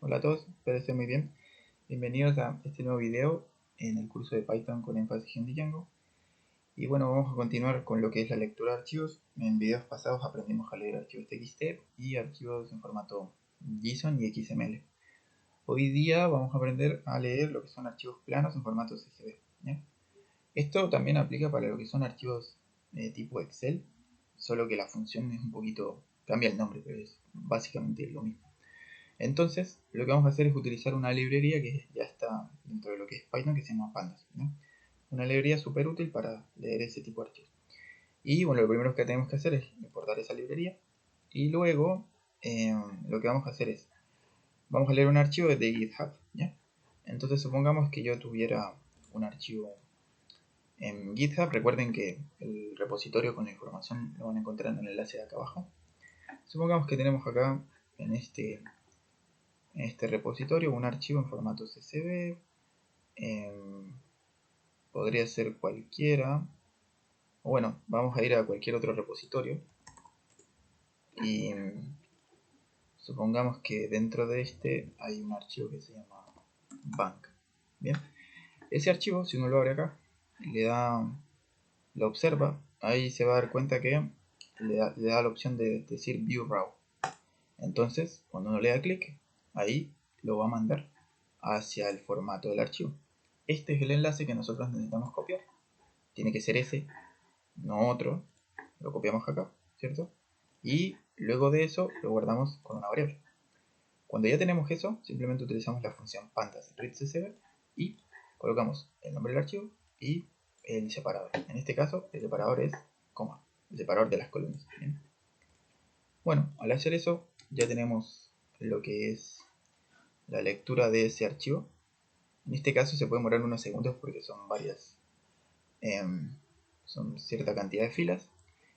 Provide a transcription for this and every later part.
Hola a todos, espero estén muy bien. Bienvenidos a este nuevo video en el curso de Python con énfasis en Django. Y bueno, vamos a continuar con lo que es la lectura de archivos. En videos pasados aprendimos a leer archivos TXT y archivos en formato JSON y XML. Hoy día vamos a aprender a leer lo que son archivos planos en formato CSV. ¿Ya? Esto también aplica para lo que son archivos de tipo Excel, solo que la función es un poquito, cambia el nombre, pero es básicamente lo mismo. Entonces, lo que vamos a hacer es utilizar una librería que ya está dentro de lo que es Python, que se llama Pandas, ¿no? Una librería súper útil para leer ese tipo de archivos. Y bueno, lo primero que tenemos que hacer es importar esa librería. Y luego, lo que vamos a hacer es, vamos a leer un archivo de GitHub, ¿ya? Entonces, supongamos que yo tuviera un archivo en GitHub. Recuerden que el repositorio con la información lo van a encontrar en el enlace de acá abajo. Supongamos que tenemos acá en este repositorio un archivo en formato CSV. Podría ser cualquiera, o bueno, vamos a ir a cualquier otro repositorio y supongamos que dentro de este hay un archivo que se llama bank. Bien, ese archivo, si uno lo abre acá, lo observa, ahí se va a dar cuenta que le da la opción de decir view raw. Entonces, cuando uno le da clic, ahí lo va a mandar hacia el formato del archivo. Este es el enlace que nosotros necesitamos copiar. Tiene que ser ese, no otro. Lo copiamos acá, ¿cierto? Y luego de eso lo guardamos con una variable. Cuando ya tenemos eso, simplemente utilizamos la función pandas readCSV y colocamos el nombre del archivo y el separador. En este caso, el separador es coma, el separador de las columnas. ¿Bien? Bueno, al hacer eso, ya tenemos lo que es la lectura de ese archivo. En este caso se puede demorar unos segundos porque son varias, son cierta cantidad de filas.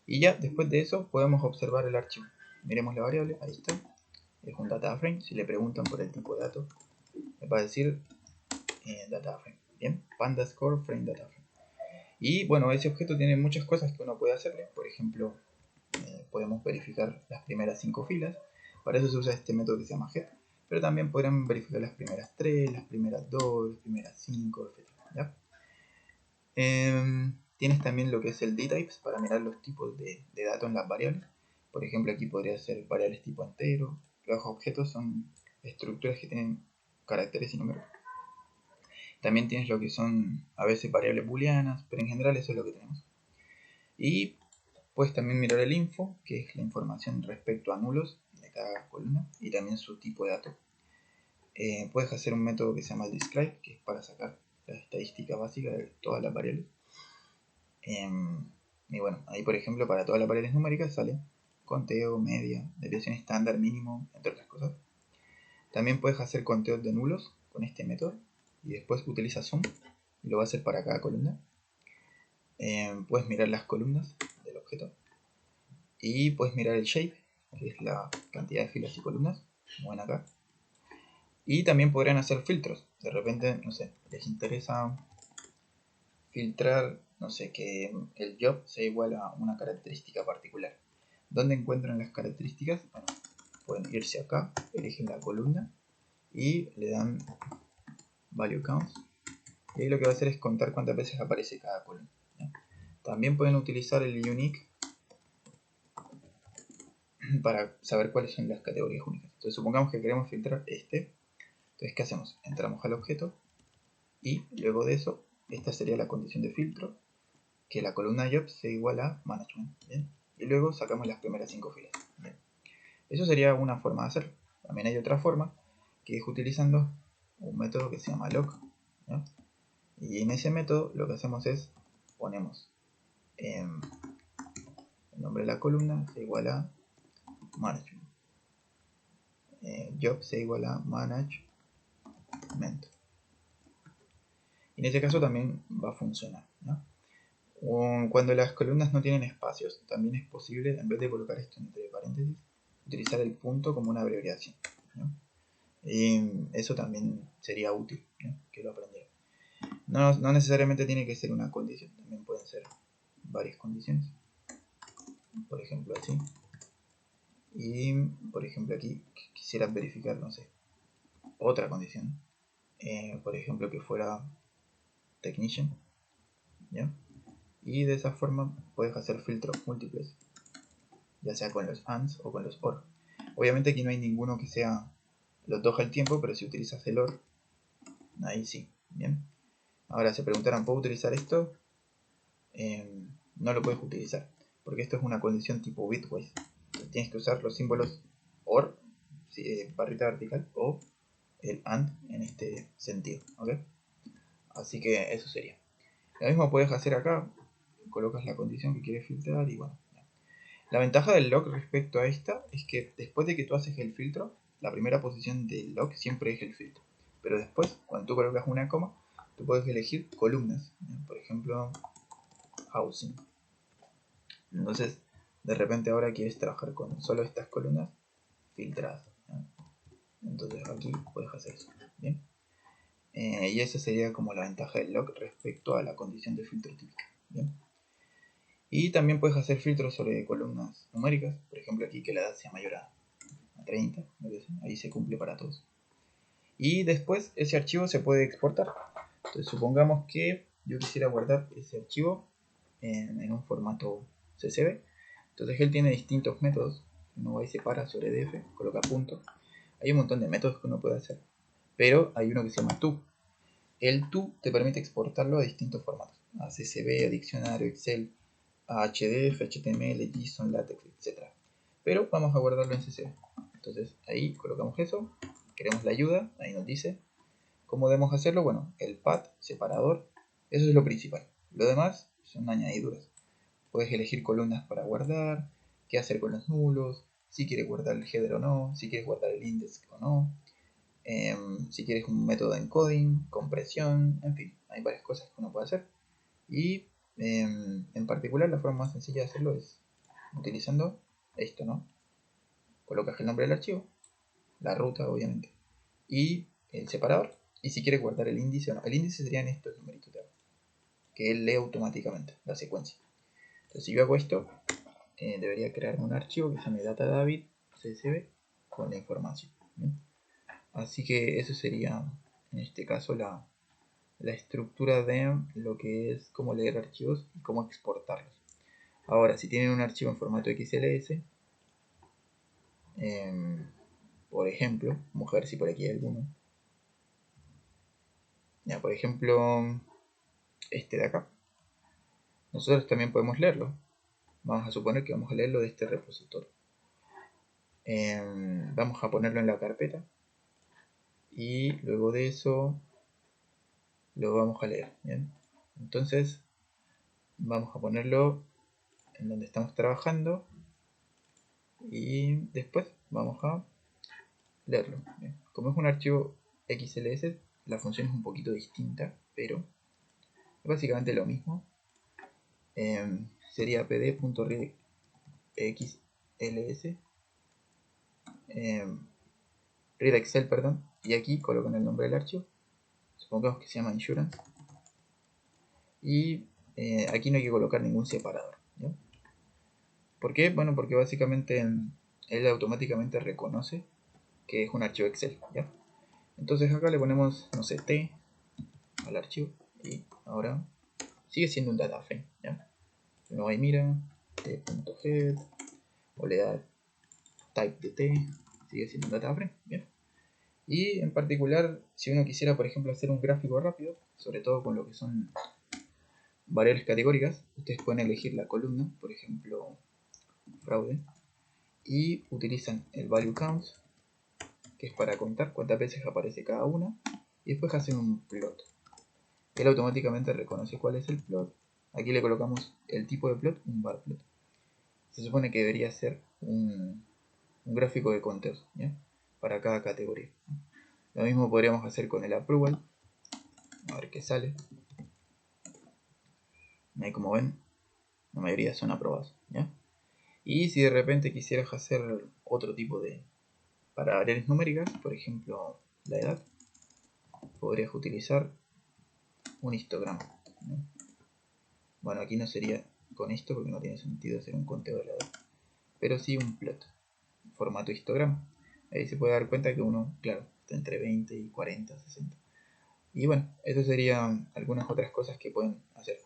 Y ya después de eso podemos observar el archivo. Miremos la variable, ahí está. Es un data frame. Si le preguntan por el tipo de dato, me va a decir data frame. Bien, pandascore frame data frame. Y bueno, ese objeto tiene muchas cosas que uno puede hacerle. Por ejemplo, podemos verificar las primeras 5 filas. Para eso se usa este método que se llama get. Pero también podrán verificar las primeras 3, las primeras 2, las primeras 5, etc. ¿Ya? Tienes también lo que es el dtypes para mirar los tipos de datos en las variables. Por ejemplo, aquí podría ser variables tipo entero. Los objetos son estructuras que tienen caracteres y números. También tienes lo que son a veces variables booleanas, pero en general eso es lo que tenemos. Y puedes también mirar el info, que es la información respecto a nulos de cada columna, y también su tipo de dato. Puedes hacer un método que se llama el describe, que es para sacar la estadística básica de todas las variables. Y bueno, ahí por ejemplo para todas las variables numéricas sale conteo, media, desviación estándar, mínimo, entre otras cosas. También puedes hacer conteos de nulos con este método y después utilizas sum y lo va a hacer para cada columna. Puedes mirar las columnas del objeto y puedes mirar el shape, que es la cantidad de filas y columnas, como ven acá. Y también podrían hacer filtros. De repente, no sé, les interesa filtrar, no sé, que el job sea igual a una característica particular. ¿Dónde encuentran las características? Bueno, pueden irse acá, eligen la columna y le dan value counts. Y ahí lo que va a hacer es contar cuántas veces aparece cada columna. ¿Ya? También pueden utilizar el unique para saber cuáles son las categorías únicas. Entonces supongamos que queremos filtrar este. Entonces, ¿qué hacemos? Entramos al objeto y luego de eso, esta sería la condición de filtro, que la columna jobs sea igual a management. ¿Bien? Y luego sacamos las primeras 5 filas. ¿Bien? Eso sería una forma de hacerlo. También hay otra forma, que es utilizando un método que se llama log. ¿Ya? Y en ese método lo que hacemos es ponemos el nombre de la columna sea igual a management, job sea igual a management. Y en este caso también va a funcionar, ¿no? Cuando las columnas no tienen espacios, también es posible, en vez de colocar esto entre paréntesis, utilizar el punto como una abreviación, ¿no? Y eso también sería útil, ¿no? Que lo aprendiera. No necesariamente tiene que ser una condición, también pueden ser varias condiciones. Por ejemplo así. Y por ejemplo aquí quisieras verificar, no sé, otra condición, por ejemplo que fuera technician, ¿ya? Y de esa forma puedes hacer filtros múltiples, ya sea con los ANDs o con los OR. Obviamente aquí no hay ninguno que sea los dos al tiempo, pero si utilizas el OR, ahí sí, ¿bien? Ahora se preguntarán, ¿puedo utilizar esto? No lo puedes utilizar, porque esto es una condición tipo bitwise. Entonces tienes que usar los símbolos OR, barrita vertical, o el AND en este sentido, ¿ok? Así que eso sería. Lo mismo puedes hacer acá, colocas la condición que quieres filtrar y bueno. La ventaja del lock respecto a esta es que después de que tú haces el filtro, la primera posición del lock siempre es el filtro. Pero después, cuando tú colocas una coma, tú puedes elegir columnas. Por ejemplo, housing. Entonces, de repente ahora quieres trabajar con solo estas columnas filtradas. Entonces aquí puedes hacer eso. ¿Bien? Y esa sería como la ventaja del lock respecto a la condición de filtro típica. ¿Bien? Y también puedes hacer filtros sobre columnas numéricas. Por ejemplo aquí que la edad sea mayor a 30. Ahí se cumple para todos. Y después ese archivo se puede exportar. Entonces supongamos que yo quisiera guardar ese archivo en un formato CSV. Entonces él tiene distintos métodos. Uno va y separa sobre DF, coloca punto. Hay un montón de métodos que uno puede hacer. Pero hay uno que se llama to. El to te permite exportarlo a distintos formatos. A CSV, a diccionario, Excel, a HDF, HTML, JSON, LaTeX, etc. Pero vamos a guardarlo en CSV. Entonces ahí colocamos eso. Queremos la ayuda. Ahí nos dice cómo debemos hacerlo. Bueno, el path, separador. Eso es lo principal. Lo demás son añadiduras. Puedes elegir columnas para guardar, qué hacer con los nulos, si quieres guardar el header o no, si quieres guardar el index o no, si quieres un método de encoding, compresión, en fin, hay varias cosas que uno puede hacer. Y en particular la forma más sencilla de hacerlo es utilizando esto, ¿no? Colocas el nombre del archivo, la ruta obviamente, y el separador, y si quieres guardar el índice o no. El índice serían estos numeritos de acá, que él lee automáticamente la secuencia. Entonces si yo hago esto, debería crearme un archivo que se llame datadavid csv con la información. ¿Bien? Así que eso sería en este caso la estructura de lo que es cómo leer archivos y cómo exportarlos. Ahora, si tienen un archivo en formato XLS, por ejemplo, vamos a ver si por aquí hay alguno. Ya, por ejemplo, este de acá. Nosotros también podemos leerlo. Vamos a suponer que vamos a leerlo de este repositorio. Vamos a ponerlo en la carpeta y luego de eso lo vamos a leer. ¿Bien? Entonces vamos a ponerlo en donde estamos trabajando y después vamos a leerlo. ¿Bien? Como es un archivo XLS, la función es un poquito distinta, pero es básicamente lo mismo. Sería pd.readxls read excel, perdón, y aquí colocan el nombre del archivo. Supongamos que se llama insurance. Y aquí no hay que colocar ningún separador. ¿Ya? ¿Por qué? Bueno, porque básicamente él automáticamente reconoce que es un archivo Excel. ¿Ya? Entonces acá le ponemos, no sé, T al archivo y ahora sigue siendo un data frame. ¿Ya? Uno va y mira, t.head o le da type de T, sigue siendo un data frame. ¿Bien? Y en particular, si uno quisiera, por ejemplo, hacer un gráfico rápido, sobre todo con lo que son variables categóricas, ustedes pueden elegir la columna, por ejemplo, fraude, y utilizan el value count, que es para contar cuántas veces aparece cada una, y después hacen un plot. Él automáticamente reconoce cuál es el plot. Aquí le colocamos el tipo de plot, un bar plot. Se supone que debería ser un gráfico de conteos, ¿ya? Para cada categoría. Lo mismo podríamos hacer con el approval. A ver qué sale. Ahí como ven, la mayoría son aprobados, ¿ya? Y si de repente quisieras hacer otro tipo de, para variables numéricas, por ejemplo la edad, podrías utilizar un histograma, ¿no? Bueno, aquí no sería con esto porque no tiene sentido hacer un conteo de la edad, pero sí un plot, formato histograma. Ahí se puede dar cuenta que uno, claro, entre 20 y 40, 60. Y bueno, eso serían algunas otras cosas que pueden hacer.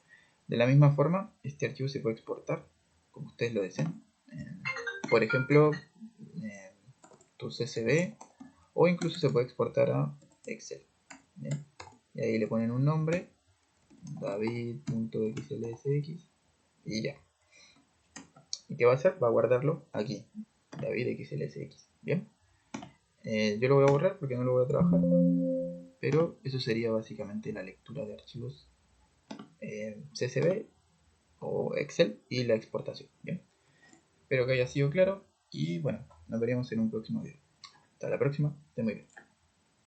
De la misma forma, este archivo se puede exportar como ustedes lo deseen. Por ejemplo, tu CSV, o incluso se puede exportar a Excel. ¿Bien? Y ahí le ponen un nombre, david.xlsx, y ya. ¿Y qué va a hacer? Va a guardarlo aquí, david.xlsx. Bien. Yo lo voy a borrar porque no lo voy a trabajar, pero eso sería básicamente la lectura de archivos CSV o Excel y la exportación. Bien. Espero que haya sido claro y bueno, nos veremos en un próximo video. Hasta la próxima, esté muy bien.